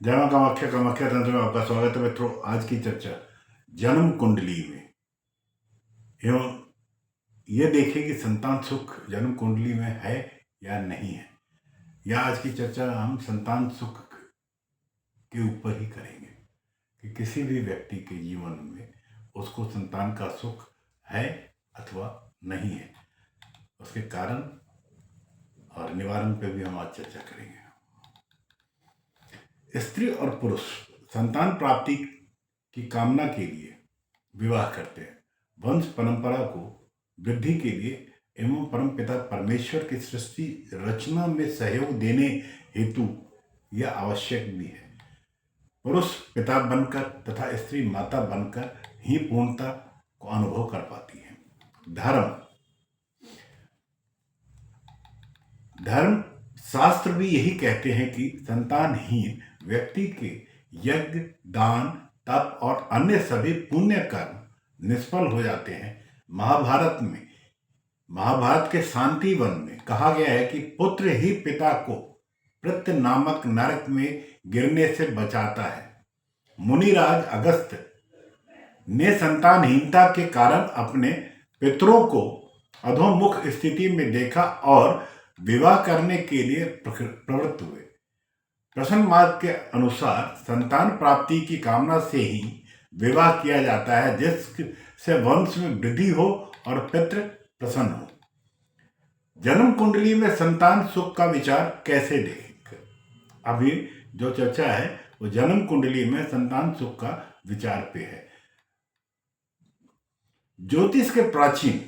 जय मां कामाख्या कामाख्या तंत्र में आपका स्वागत है मित्रों। आज की चर्चा जन्म कुंडली में एवं ये देखें कि संतान सुख जन्म कुंडली में है या नहीं है। या आज की चर्चा हम संतान सुख के ऊपर ही करेंगे कि किसी भी व्यक्ति के जीवन में उसको संतान का सुख है अथवा नहीं है, उसके कारण और निवारण पे भी हम आज चर्चा करेंगे। स्त्री और पुरुष संतान प्राप्ति की कामना के लिए विवाह करते हैं। वंश परंपरा को वृद्धि के लिए एवं परमपिता परमेश्वर की सृष्टि रचना में सहयोग देने हेतु यह आवश्यक भी है। पुरुष पिता बनकर तथा स्त्री माता बनकर ही पूर्णता को अनुभव कर पाती है। धर्म शास्त्र भी यही कहते हैं कि संतानहीन व्यक्ति के यज्ञ, दान, तप और अन्य सभी पुण्य कर्म निष्फल हो जाते हैं। महाभारत के शांति वन में कहा गया है कि पुत्र ही पिता को पृथ नामक नरक में गिरने से बचाता है। मुनिराज अगस्त्य ने संतानहीनता के कारण अपने पितरों को अधोमुख स्थिति में देखा और विवाह करने के लिए प्रवृत्त हुए। प्रश्न मार्ग के अनुसार संतान प्राप्ति की कामना से ही विवाह किया जाता है, जिससे वंश में वृद्धि हो और पितृ प्रसन्न हो। जन्म कुंडली में संतान सुख का विचार कैसे देखें? अभी जो चर्चा है वो जन्म कुंडली में संतान सुख का विचार पे है। ज्योतिष के प्राचीन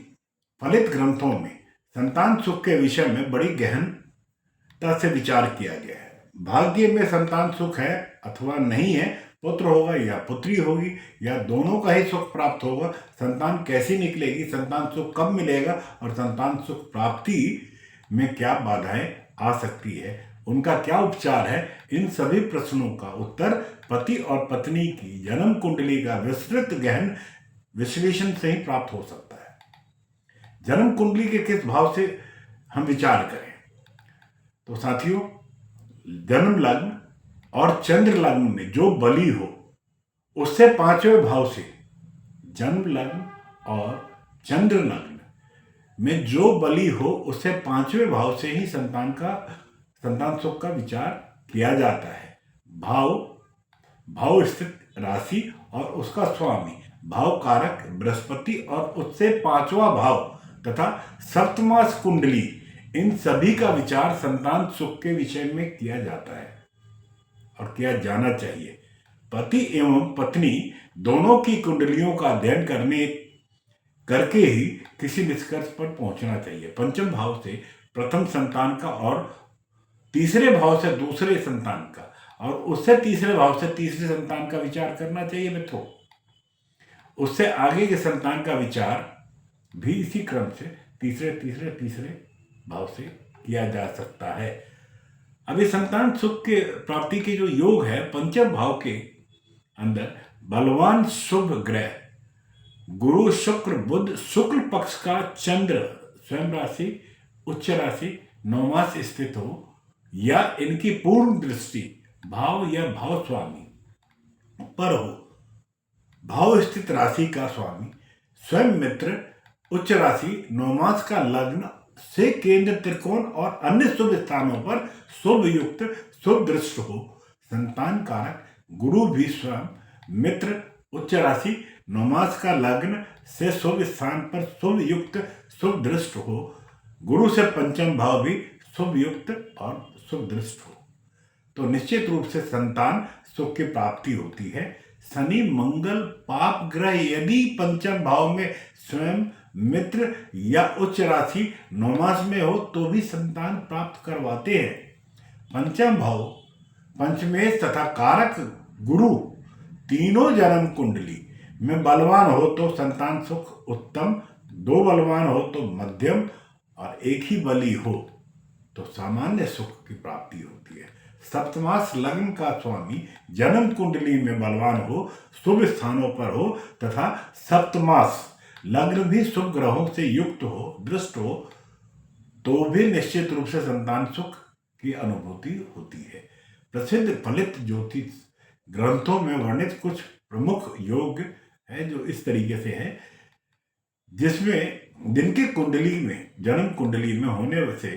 फलित ग्रंथों में संतान सुख के विषय में बड़ी गहनता से विचार किया गया है। भाग्य में संतान सुख है अथवा नहीं है, पुत्र होगा या पुत्री होगी या दोनों का ही सुख प्राप्त होगा, संतान कैसी निकलेगी, संतान सुख कब मिलेगा और संतान सुख प्राप्ति में क्या बाधाएं आ सकती है, उनका क्या उपचार है, इन सभी प्रश्नों का उत्तर पति और पत्नी की जन्म कुंडली का विस्तृत गहन विश्लेषण से ही प्राप्त हो सकता है। जन्म कुंडली के किस भाव से हम विचार करें तो साथियों, जन्म लग्न और चंद्र लग्न में जो बली हो उससे पांचवें भाव से, जन्म लग्न और चंद्र लग्न में जो बली हो उससे पांचवें भाव से ही संतान सुख का विचार किया जाता है। भाव स्थित राशि और उसका स्वामी भाव कारक बृहस्पति और उससे पांचवा भाव तथा सप्तमास कुंडली, इन सभी का विचार संतान सुख के विषय में किया जाता है और किया जाना चाहिए। पति एवं पत्नी दोनों की कुंडलियों का अध्ययन करके ही किसी निष्कर्ष पर पहुंचना चाहिए। पंचम भाव से प्रथम संतान का और तीसरे भाव से दूसरे संतान का और उससे तीसरे भाव से तीसरे संतान का विचार करना चाहिए मित्रों। उससे आगे के संतान का विचार भी इसी क्रम से तीसरे भाव से किया जा सकता है। अभी संतान सुख के प्राप्ति के जो योग है, पंचम भाव के अंदर बलवान शुभ ग्रह गुरु, शुक्र, बुध, शुक्ल पक्ष का चंद्र स्वयं राशि, उच्च राशि, नवमास स्थित हो या इनकी पूर्ण दृष्टि भाव या भाव स्वामी पर हो। भाव स्थित राशि का स्वामी स्वयं मित्र, उच्च राशि, नवमास का लग्न से केंद्र, त्रिकोण और अन्य शुभ स्थानों पर शुभ युक्त शुभ दृष्ट हो। संतान कारक गुरु भी स्वयं मित्र, उच्च राशि, नवमास का लग्न से शुभ स्थान पर शुभ युक्त शुभ दृष्ट हो। गुरु से पंचम भाव भी शुभ युक्त और शुभ दृष्ट हो तो निश्चित रूप से संतान सुख की प्राप्ति होती है। शनि, मंगल, पाप ग्रह यदि पंचम भाव में स्वयं मित्र या उच्च राशि नवमास में हो तो भी संतान प्राप्त करवाते हैं। पंचम भाव, पंचमेश तथा कारक गुरु तीनों जन्म कुंडली में बलवान हो तो संतान सुख उत्तम, दो बलवान हो तो मध्यम और एक ही बली हो तो सामान्य सुख की प्राप्ति होती है। सप्तमास लग्न का स्वामी जन्म कुंडली में बलवान हो, शुभ स्थानों पर हो तथा सप्तमास लग्न भी शुभ ग्रहों से युक्त हो, दृष्ट हो तो भी निश्चित रूप से संतान सुख की अनुभूति होती है। प्रसिद्ध फलित ज्योतिष ग्रंथों में वर्णित कुछ प्रमुख योग है जो इस तरीके से है, जिसमें दिन की कुंडली में, जन्म कुंडली में होने से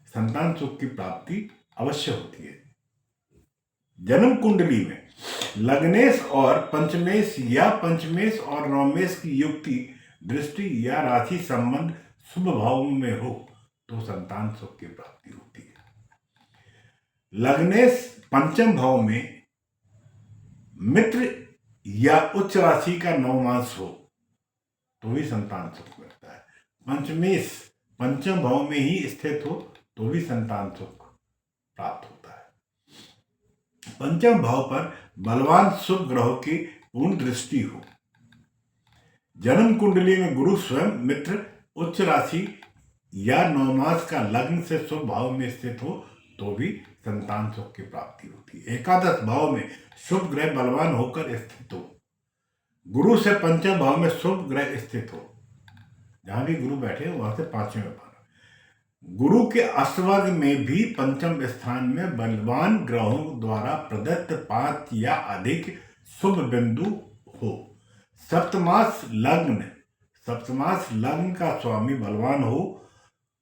संतान सुख की प्राप्ति अवश्य होती है। जन्म कुंडली में लग्नेश और पंचमेश या पंचमेश और नवमेश की युक्ति, दृष्टि या राशि संबंध शुभ भाव में हो तो संतान सुख की प्राप्ति होती है। लग्नेश पंचम भाव में मित्र या उच्च राशि का नवमांश हो तो भी संतान सुख मिलता है। पंचमेश पंचम भाव में ही स्थित हो तो भी संतान सुख प्राप्त होता है। पंचम भाव पर बलवान शुभ ग्रहों की पूर्ण दृष्टि हो, जन्म कुंडली में गुरु स्वयं मित्र, उच्च राशि या नवमास का लग्न से शुभ भाव में स्थित हो तो भी संतान सुख की प्राप्ति होती है। एकादश भाव में शुभ ग्रह बलवान होकर स्थित हो, गुरु से पंचम भाव में शुभ ग्रह स्थित हो, जहां भी गुरु बैठे वहां से पांचवें में पाना। गुरु के अष्टवर्ग में भी पंचम स्थान में बलवान ग्रहों द्वारा प्रदत्त 5 या अधिक शुभ बिंदु हो। सप्तमास लग्न का स्वामी बलवान हो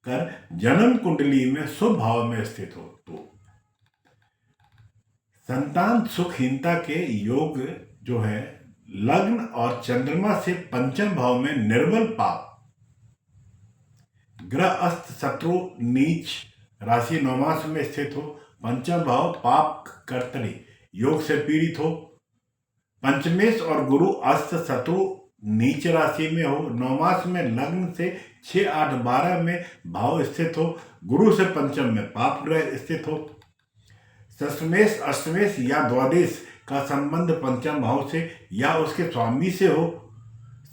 कर जन्म कुंडली में शुभ भाव में स्थित हो तो संतान सुखहीनता के योग जो है, लग्न और चंद्रमा से पंचम भाव में निर्बल पाप ग्रह अस्त शत्रु नीच राशि नवमास में स्थित हो, पंचम भाव पाप कर्तरी योग से पीड़ित हो, पंचमेश और गुरु अस्त शत्रु नीच राशि में हो, नवमास में लग्न से 6, 8, 12 में भाव स्थित हो, गुरु से पंचम में पाप ग्रह स्थित हो, षष्ठमेश अष्टमेश या द्वादश का संबंध पंचम भाव से या उसके स्वामी से हो,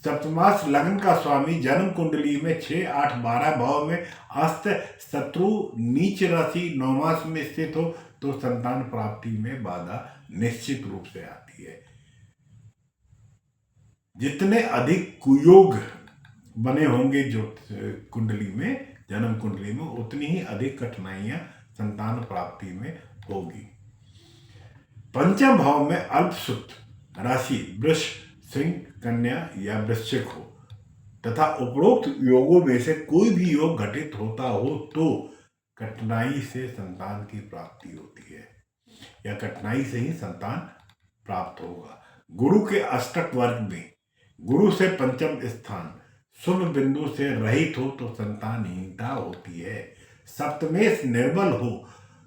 सप्तमास लग्न का स्वामी जन्म कुंडली में 6, 8, 12 भाव में अस्त शत्रु नीच राशि नवमास में स्थित हो तो संतान प्राप्ति में बाधा निश्चित रूप से आती है। जितने अधिक कुयोग बने होंगे जो कुंडली में, जन्म कुंडली में, उतनी ही अधिक कठिनाइयां संतान प्राप्ति में होगी। पंचम भाव में अल्पसुत राशि वृष, सिंह, कन्या या वृश्चिक हो तथा उपरोक्त योगों में से कोई भी योग घटित होता हो तो कठिनाई से संतान की प्राप्ति होती है या कठिनाई से ही संतान प्राप्त होगा। गुरु के अष्टक वर्ग में गुरु से पंचम स्थान शुभ बिंदु से रहित हो तो संतानहीनता होती है। सप्तमेश निर्बल हो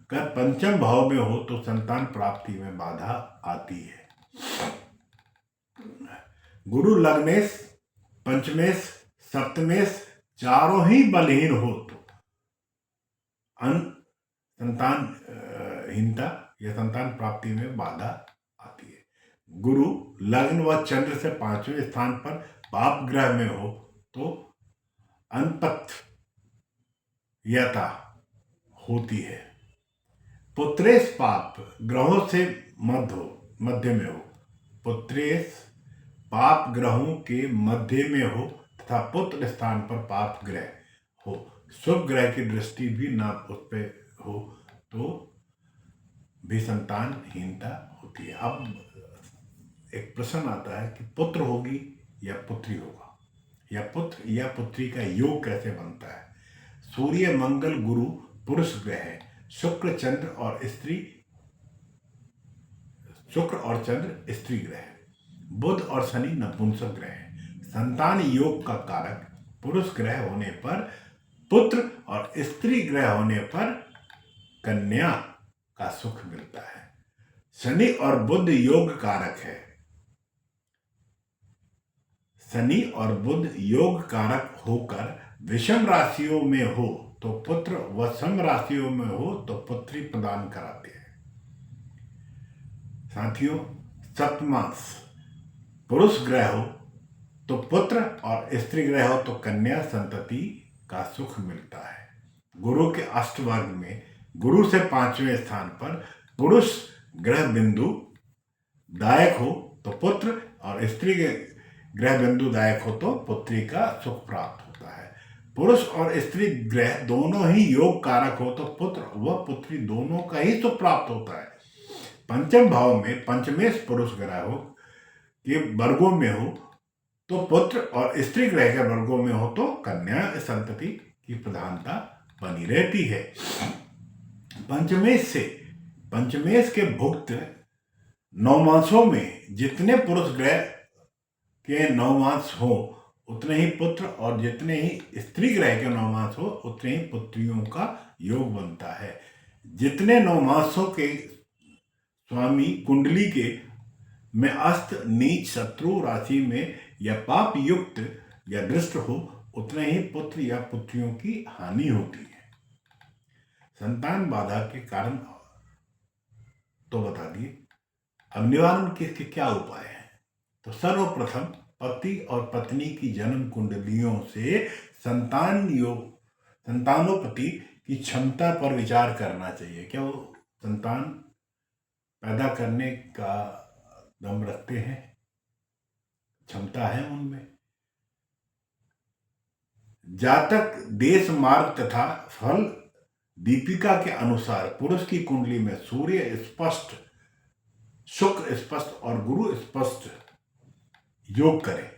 कर पंचम भाव में हो तो संतान प्राप्ति में बाधा आती है। गुरु लग्नेश, पंचमेश, सप्तमेश चारों ही बलहीन हो तो संतानहीनता या संतान प्राप्ति में बाधा आती है। गुरु लग्न व चंद्र से 5वें स्थान पर पाप ग्रह में हो तो अनपथ्यता होती है। पुत्रेश पाप ग्रहों से मध्य में हो, पुत्रेश पाप ग्रहों के मध्य में हो तथा पुत्र स्थान पर पाप ग्रह हो, शुभ ग्रह की दृष्टि भी ना उस पर हो तो भी संतानहीनता होती है। अब एक प्रश्न आता है कि पुत्र होगी या पुत्री होगा, या पुत्र या पुत्री का योग कैसे बनता है। सूर्य मंगल गुरु पुरुष ग्रह है, शुक्र और चंद्र स्त्री ग्रह है, बुध और शनि नपुंसक ग्रह है। संतान योग का कारक पुरुष ग्रह होने पर पुत्र और स्त्री ग्रह होने पर कन्या का सुख मिलता है। शनि और बुध योग कारक है, शनि और बुध योग कारक होकर विषम राशियों में हो तो पुत्र व सम राशियों में हो तो पुत्री प्रदान कराते हैं। साथियों, सप्तमास पुरुष ग्रह हो तो पुत्र और स्त्री ग्रह हो तो कन्या संतति का सुख मिलता है। गुरु के अष्टवर्ग में गुरु से 5वें स्थान पर पुरुष ग्रह बिंदु दायक हो तो पुत्र और स्त्री ग्रह बिंदु दायक हो तो पुत्री का सुख प्राप्त होता है। पुरुष और स्त्री ग्रह दोनों ही योग कारक हो तो पुत्र व पुत्री दोनों का ही सुख प्राप्त होता है। पंचम भाव में पंचमेश पुरुष ग्रह हो के वर्गों में हो तो पुत्र, और स्त्री ग्रह के वर्गों में हो तो कन्या संतति की प्रधानता बनी रहती है। पंचमेश के भुक्त नवमांसों में जितने पुरुष ग्रह के नवमांस हो उतने ही पुत्र, और जितने ही स्त्री ग्रह के नवमांस हो उतने ही पुत्रियों का योग बनता है। जितने नवमांसों के स्वामी कुंडली के में अस्त, नीच, शत्रु राशि में या पाप युक्त या दृष्ट हो उतने ही पुत्र या पुत्रियों की हानि होती है। संतान बाधा के कारण तो बता दिए, अब निवारण के इसके क्या उपाय हैं। तो सर्वप्रथम पति और पत्नी की जन्म कुंडलियों से संतानोपति की क्षमता पर विचार करना चाहिए। क्या वो संतान पैदा करने का दम रखते हैं, क्षमता है उनमें। जातक देश, मार्ग तथा फल दीपिका के अनुसार पुरुष की कुंडली में सूर्य स्पष्ट, शुक्र स्पष्ट और गुरु स्पष्ट योग करें।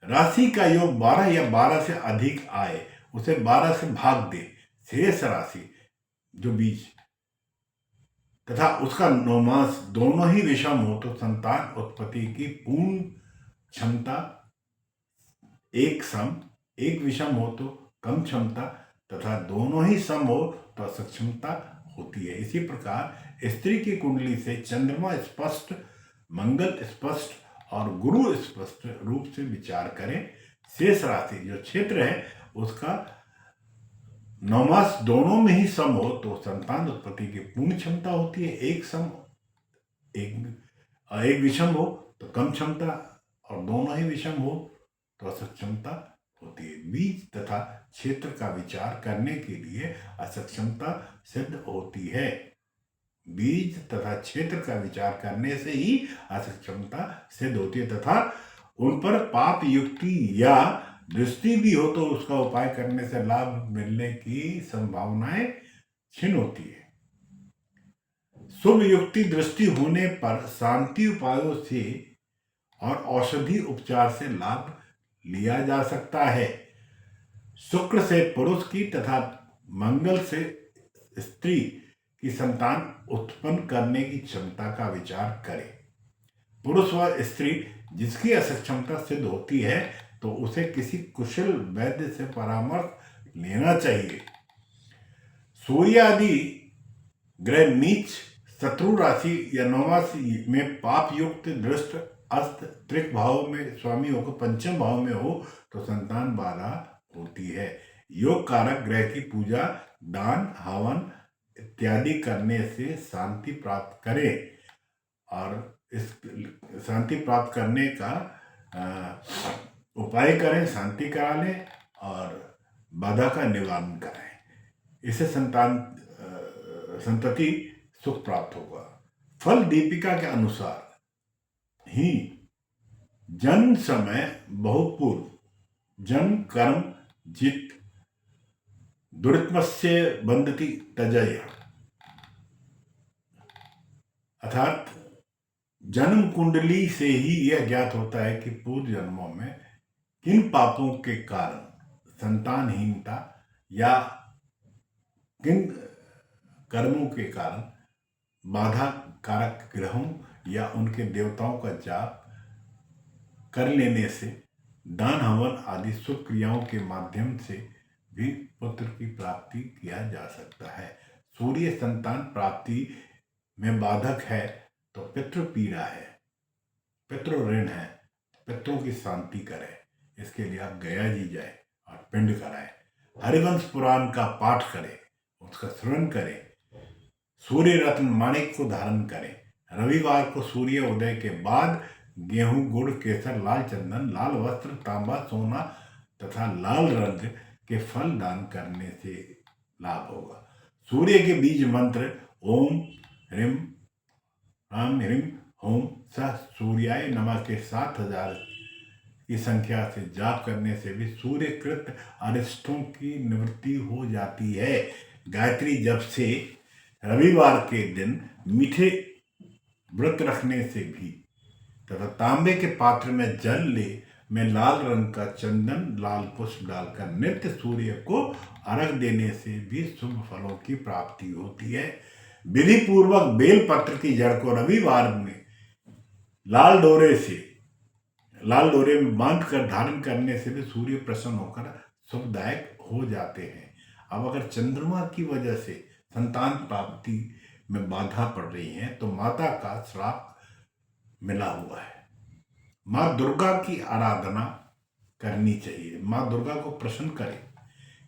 राशि का योग 12 या 12 से अधिक आए उसे 12 से भाग दे। शेष राशि जो बीज तथा उसका नवमांस दोनों ही विषम हो तो संतान उत्पत्ति की पूर्ण क्षमता एक सम, एक विषम हो तो कम क्षमता तथा दोनों ही सम हो तो असक्षमता होती है। इसी प्रकार स्त्री की कुंडली से चंद्रमा स्पष्ट, मंगल स्पष्ट और गुरु स्पष्ट रूप से विचार करें। शेष राशि जो क्षेत्र है उसका नवमास दोनों में ही सम हो तो संतान उत्पत्ति की पूर्ण क्षमता होती है। एक सम, एक विषम हो तो कम क्षमता और दोनों ही विषम हो तो असक्षमता होती है। बीज तथा क्षेत्र का विचार करने के लिए असक्षमता सिद्ध होती है। बीज तथा क्षेत्र का विचार करने से ही असक्षमता सिद्ध होती है तथा उन पर पाप युक्ति या दृष्टि भी हो तो उसका उपाय करने से लाभ मिलने की संभावनाएं क्षीण होती है। शुभ युक्ति दृष्टि होने पर शांति उपायों से और औषधि उपचार से लाभ लिया जा सकता है। शुक्र से पुरुष की तथा मंगल से स्त्री की संतान उत्पन्न करने की क्षमता का विचार करें। पुरुष व स्त्री जिसकी असक्षमता सिद्ध होती है तो उसे किसी कुशल वैद्य से परामर्श लेना चाहिए। सूर्य आदि ग्रह नीच, शत्रु राशि या नवमासी में पाप युक्त, दृष्ट, अस्त, त्रिक भाव में स्वामी होकर पंचम भाव में हो तो संतान बाधा होती है। योग कारक ग्रह की पूजा, दान, हवन इत्यादि करने से शांति प्राप्त करें और इस शांति प्राप्त करने का उपाय करें, शांति करा लें और बाधा का निवारण करें। इससे संतति सुख प्राप्त होगा। फल दीपिका के अनुसार ही जन्म समय बहुपूर्व जन्म कर्म जित दुरितमस्य बंधति तजय, अर्थात जन्म कुंडली से ही यह ज्ञात होता है कि पूर्व जन्मों में किन पापों के कारण संतानहीनता या किन कर्मों के कारण बाधा कारक ग्रहों या उनके देवताओं का जाप कर लेने से, दान हवन आदि शुभ क्रियाओं के माध्यम से भी पुत्र की प्राप्ति किया जा सकता है। सूर्य संतान प्राप्ति में बाधक है तो पितृ पीड़ा है, पितृ ऋण है, पितरों की शांति करें। इसके लिए आप गया जी जाए और पिंड कराएं, हरिवंश पुराण का पाठ करें, उसका श्रवण करें, सूर्य रत्न माणिक को धारण करें। रविवार को सूर्य उदय के बाद गेहूं, गुड़, केसर, लाल चंदन, लाल वस्त्र, तांबा, सोना तथा लाल रंग के फल दान करने से लाभ होगा। सूर्य के बीज मंत्र ओम ह्रीम राम ह्रीम होम सह सूर्याय नमः के 7000 की संख्या से जाप करने से भी सूर्यकृत अरिष्टों की निवृत्ति हो जाती है। गायत्री जप से रविवार के दिन मीठे व्रत रखने से भी तथा तांबे के पात्र में जल ले में लाल रंग का चंदन लाल पुष्प डालकर नित्य सूर्य को अर्घ देने से भी शुभ फलों की प्राप्ति होती है। विधि पूर्वक बेल पत्र की जड़ को रविवार में लाल डोरे में बांध कर धारण करने से भी सूर्य प्रसन्न होकर सुखदायक हो जाते हैं। अब अगर चंद्रमा की वजह से संतान प्राप्ति में बाधा पड़ रही है तो माता का श्राप मिला हुआ है। माँ दुर्गा की आराधना करनी चाहिए, माँ दुर्गा को प्रसन्न करें।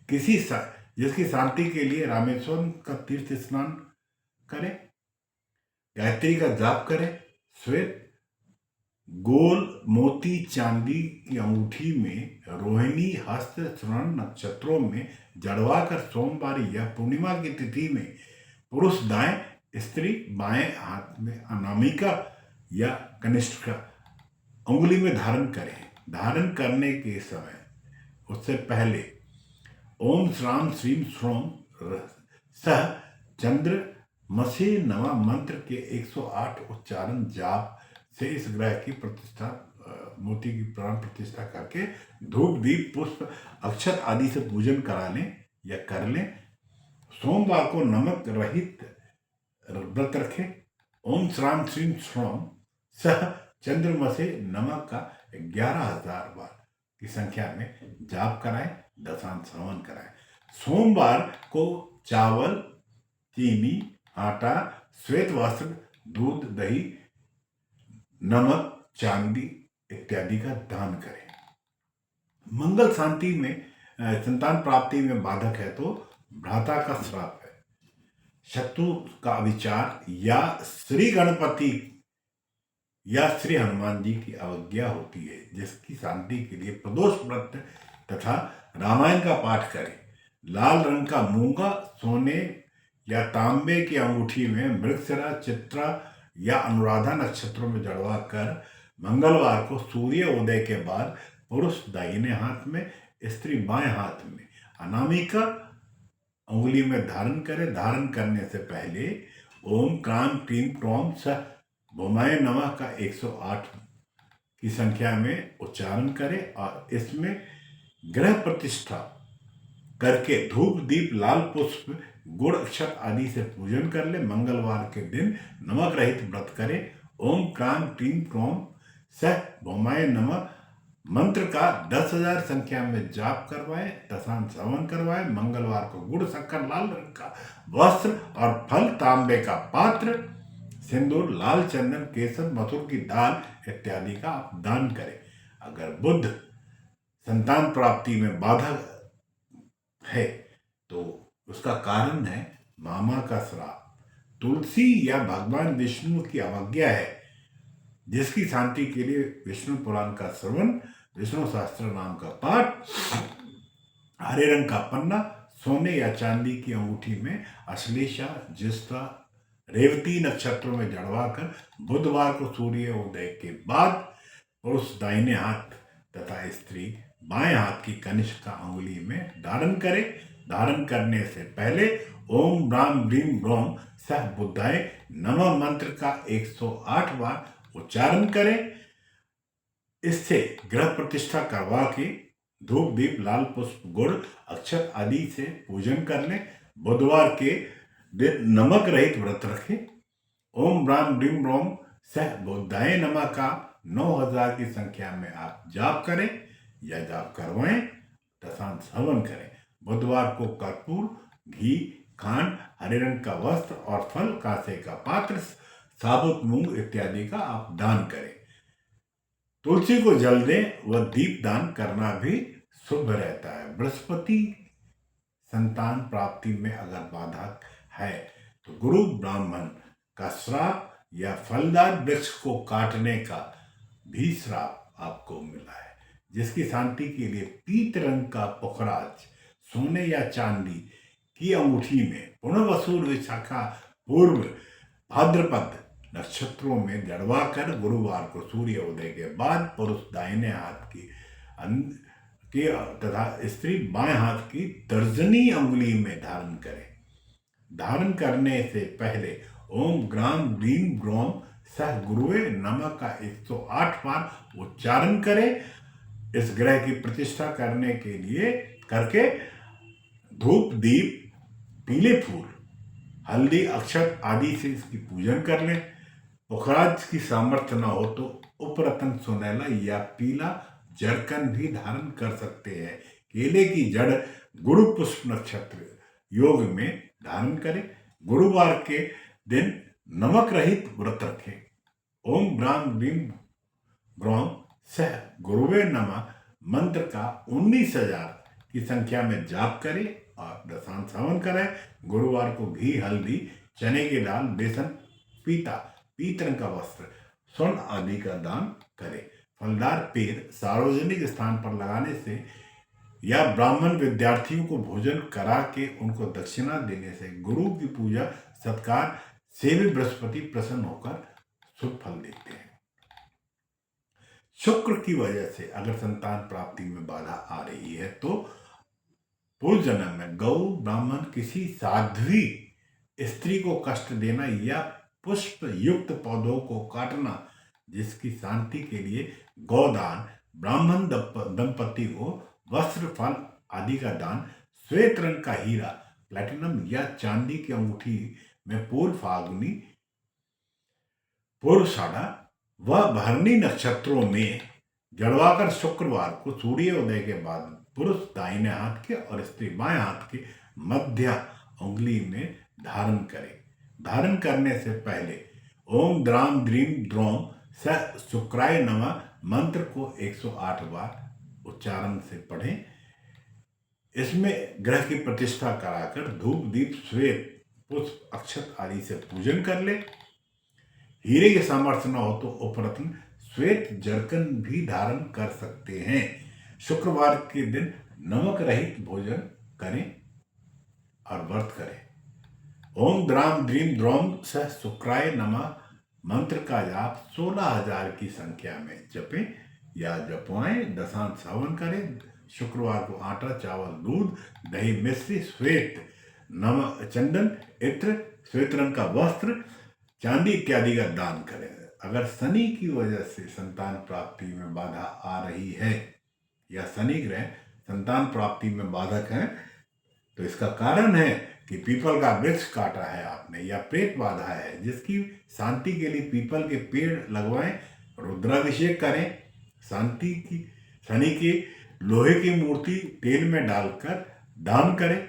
जिसकी शांति के लिए रामेश्वरम का तीर्थ स्नान करें, गायत्री का जाप करें, श्वेत गोल मोती चांदी की अंगूठी में रोहिणी हस्त श्रवण नक्षत्रों में जड़वाकर सोमवार या पूर्णिमा की तिथि में पुरुष दाएं, स्त्री बाएं हाथ में अनामिका या कनिष्ठिका अंगुली में धारण करें। धारण करने के समय उससे पहले ओम श्राम श्रीम श्रोम सह चंद्र मसे नवा मंत्र के 108 उच्चारण जाप से इस ग्रह की प्रतिष्ठा मोती की प्राण प्रतिष्ठा करके धूप दीप पुष्प अक्षत आदि से पूजन करा लें या कर लें। सोमवार को नमक रहित व्रत रखें। ओम श्राम श्रीम श्रोम सह चंद्रमा से नमक का 11,000 बार की संख्या में जाप कराएं, दशांश हवन कराएं। सोमवार को चावल, चीनी, आटा, श्वेत वस्त्र, दूध, दही, नमक, चांदी इत्यादि का दान करें। मंगल शांति में संतान प्राप्ति में बाधक है तो भ्राता का श्राप है, शत्रु का विचार या श्री गणपति या श्री हनुमान जी की अवज्ञा होती है। जिसकी शांति के लिए प्रदोष व्रत तथा रामायण का पाठ करें। लाल रंग का मूंगा सोने या तांबे की अंगूठी में मृगशिरा, चित्रा या अनुराधा नक्षत्रों में जड़वा कर मंगलवार को सूर्य उदय के बाद पुरुष दाहिने हाथ में, स्त्री बाएं हाथ में अनामिका अंगुली में धारण करें। धारण करने से पहले ओम क्रांम क्रीम क्रोम सह भूमाय नमः का 108 की संख्या में उच्चारण करें और इसमें ग्रह प्रतिष्ठा करके धूप दीप लाल पुष्प गुड़ अक्षत आदि से पूजन कर ले। मंगलवार के दिन नमक रहित व्रत करें। ओम क्रांम क्रीम क्रोम सह भौमाय नमः मंत्र का 10,000 संख्या में जाप करवाएं, दशांश हवन करवाएं। मंगलवार को गुड़ शक्कर लाल रंग का वस्त्र और फल, तांबे का पात्र, सिंदूर, लाल चंदन, केसर, मसूर की दाल इत्यादि का आप दान करें। अगर बुध संतान प्राप्ति में बाधा है तो उसका कारण है मामा का श्राप, तुलसी या भगवान विष्णु की अवज्ञा है। जिसकी शांति के लिए विष्णु पुराण का श्रवण, विष्णु सहस्त्र नाम का पाठ, हरे रंग का पन्ना, सोने या चांदी की अंगूठी में अश्लेषा, ज्येष्ठा, रेवती नक्षत्रों में जड़वाकर बुधवार को सूर्य उदय के बाद पुरुष दाहिने हाथ तथा स्त्री बाएं हाथ की कनिष्ठा अंगुली में धारण करें। धारण करने से पहले ओम ब्राम ब्रीम ब्रोम सह बुद्धाय नमः मंत्र का 108 बार उच्चारण करें। इससे ग्रह प्रतिष्ठा करवा के धूप दीप लाल पुष्प गुड़ अक्षत आदि से पूजन कर लें। बुधवार के दिन नमक रहित व्रत रखें। ओम ब्राम ब्रीम ब्रोम सह बुद्धाय नमः का 9,000 की संख्या में आप जाप करें या जाप करवाएं, दशांश हवन करें। बुधवार को कर्पूर, घी, खांड, हरे रंग का वस्त्र और फल, कांसे का पात्र, साबुत मूंग इत्यादि का आप दान करें। तुलसी को जल दें व दीप दान करना भी शुभ रहता है। बृहस्पति संतान प्राप्ति में अगर बाधक है तो गुरु ब्राह्मण का श्राप या फलदार वृक्ष को काटने का भी श्राप आपको मिला है। जिसकी शांति के लिए पीत रंग का पुखराज सोने या चांदी की अंगूठी में पुनर्वसुर, विशाखा, पूर्व, भाद्रपद नक्षत्रों में जड़वा कर गुरुवार को सूर्य उदय के बाद पुरुष दाहिने हाथ की तथा स्त्री बाएं हाथ की तर्जनी अंगुली में धारण करें। धारण करने से पहले ओम ग्राम ग्रीम ग्रोम सह गुरुवे नमः का 108 बार उच्चारण करें। इस ग्रह की प्रतिष्ठा करने के लिए करके धूप दीप पीले फूल हल्दी अक्षत आदि से इसकी पूजन कर लें। पुखराज की सामर्थ्य न हो तो उपरतन सुनैला या पीला जरकन भी धारण कर सकते हैं। केले की जड़ गुरु पुष्प नक्षत्र योग में धारण करें। गुरुवार के दिन नमक रहित व्रत रखें। ओम ग्राम ग्रीम ग्रौम सह गुरुवे नमः मंत्र का 19,000 की संख्या में जाप करें और दशांश हवन करें। गुरुवार को घी हल्दी चने की दाल बेसन पीत रंग का वस्त्र स्वर्ण आदि का दान करें। फलदार पेड़ सार्वजनिक स्थान पर लगाने से या ब्राह्मण विद्यार्थियों को भोजन करा के उनको दक्षिणा देने से गुरु की पूजा सत्कार से भी बृहस्पति प्रसन्न होकर शुभ फल देते हैं। शुक्र की वजह से अगर संतान प्राप्ति में बाधा आ रही है तो पूर्व जन्म में गौ ब्राह्मण किसी साध्वी स्त्री को कष्ट देना या पुष्प युक्त पौधों को काटना जिसकी शांति के लिए गौदान, ब्राह्मण दंपति को वस्त्र फल आदि का दान, श्वेत रंग का हीरा प्लैटिनम या चांदी की अंगूठी में पूर्वाषाढ़ा व भरणी नक्षत्रों में जड़वाकर शुक्रवार को सूर्योदय के बाद पुरुष दाहिने हाथ के और स्त्री बाएं हाथ के मध्य उंगली में धारण करें। धारण करने से पहले ओम द्राम द्रीम द्रोम सह शुक्राय नमः मंत्र को 108 बार उच्चारण से पढ़ें। इसमें ग्रह की प्रतिष्ठा कराकर धूप दीप श्वेत पुष्प अक्षत आदि से पूजन कर ले। हीरे की सामर्थ्य न हो तो उपरत्न श्वेत जरकन भी धारण कर सकते हैं। शुक्रवार के दिन नमक रहित भोजन करें और व्रत करें। ओम द्राम द्रीम द्रोम सह शुक्राय नमः मंत्र का जाप 16,000 की संख्या में जपें या जपवाएं। दशांश हवन करें। शुक्रवार को आटा चावल दूध दही मिश्री श्वेत नमक चंदन इत्र श्वेत रंग का वस्त्र चांदी इत्यादि का दान करें। अगर शनि की वजह से संतान प्राप्ति में बाधा आ रही है या शनि ग्रह संतान प्राप्ति में बाधक है तो इसका कारण है कि पीपल का वृक्ष काटा है आपने या प्रेत बाधा है, जिसकी शांति के लिए पीपल के पेड़ लगवाएं, रुद्राभिषेक करें। शांति की शनि की लोहे की मूर्ति तेल में डालकर दान करें।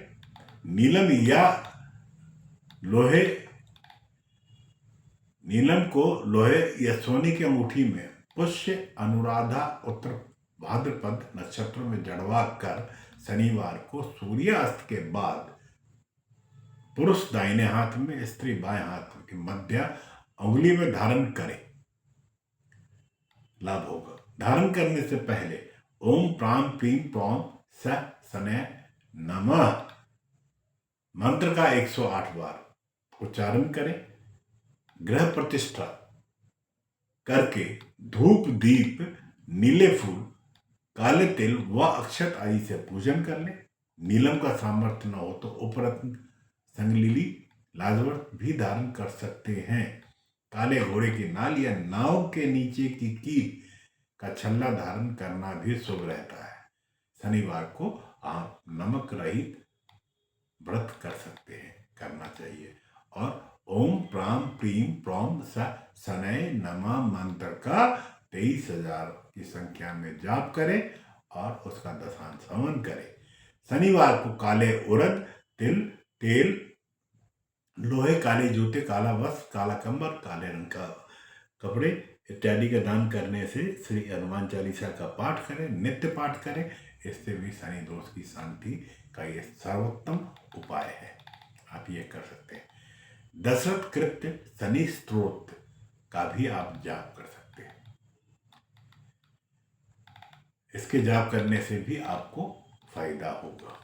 नीलम को लोहे या सोने की अंगूठी में पुष्य अनुराधा उत्तर भाद्रपद नक्षत्र में जड़वा कर शनिवार को सूर्यास्त के बाद पुरुष दाहिने हाथ में स्त्री बाएं हाथ के मध्य उंगली में धारण करें, लाभ होगा। धारण करने से पहले ओम प्राम प्रीम प्रौम स सनय नमः मंत्र का 108 बार उच्चारण करें। ग्रह प्रतिष्ठा करके धूप दीप नीले फूल काले तिल व अक्षत आदि से पूजन कर लें। नीलम का सामर्थ्य न हो तो उपरत्न संगलीली लाजवर्त भी धारण कर सकते हैं। काले घोड़े की नाल या नाव के नीचे की कील का छल्ला धारण करना भी शुभ रहता है। शनिवार को आप नमक रहित व्रत कर सकते हैं, करना चाहिए। और ओम प्राम प्रीम प्रौम स शनय नमः मंत्र का 23,000 की संख्या में जाप करें और उसका दशांश हवन करें। शनिवार को काले उड़द तिल तेल लोहे काले जूते काला वस्त्र काला कंबल काले रंग का कपड़े इत्यादि का दान करने से श्री हनुमान चालीसा का पाठ करें, नित्य पाठ करें। इससे भी शनि दोष की शांति का ये सर्वोत्तम उपाय है, आप ये कर सकते हैं। दशरथ कृत्य शनि स्तोत्र का भी आप जाप कर सकते हैं। इसके जाप करने से भी आपको फायदा होगा।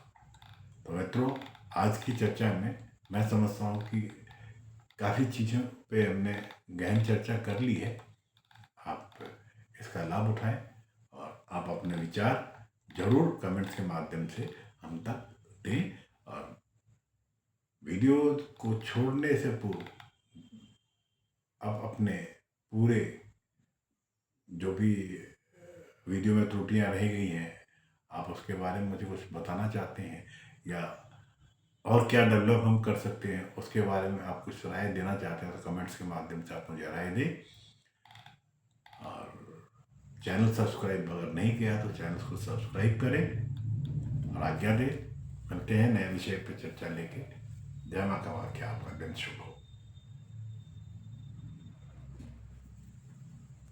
तो मित्रों, आज की चर्चा में मैं समझता हूँ कि काफ़ी चीज़ों पे हमने गहन चर्चा कर ली है। आप इसका लाभ उठाएं और आप अपने विचार जरूर कमेंट्स के माध्यम से हम तक दें। और वीडियो को छोड़ने से पूर्व आप अपने पूरे जो भी वीडियो में त्रुटियां रह गई हैं, आप उसके बारे में मुझे कुछ बताना चाहते हैं, या और क्या डेवलप हम कर सकते हैं उसके बारे में आप कुछ राय देना चाहते हैं तो कमेंट्स के माध्यम से आप मुझे राय दें। और चैनल सब्सक्राइब अगर नहीं किया तो चैनल को सब्सक्राइब करें और आज्ञा दें। मिलते हैं नए विषय पर चर्चा लेके। जय माँ का वाक्य, आपका दिन शुभ हो।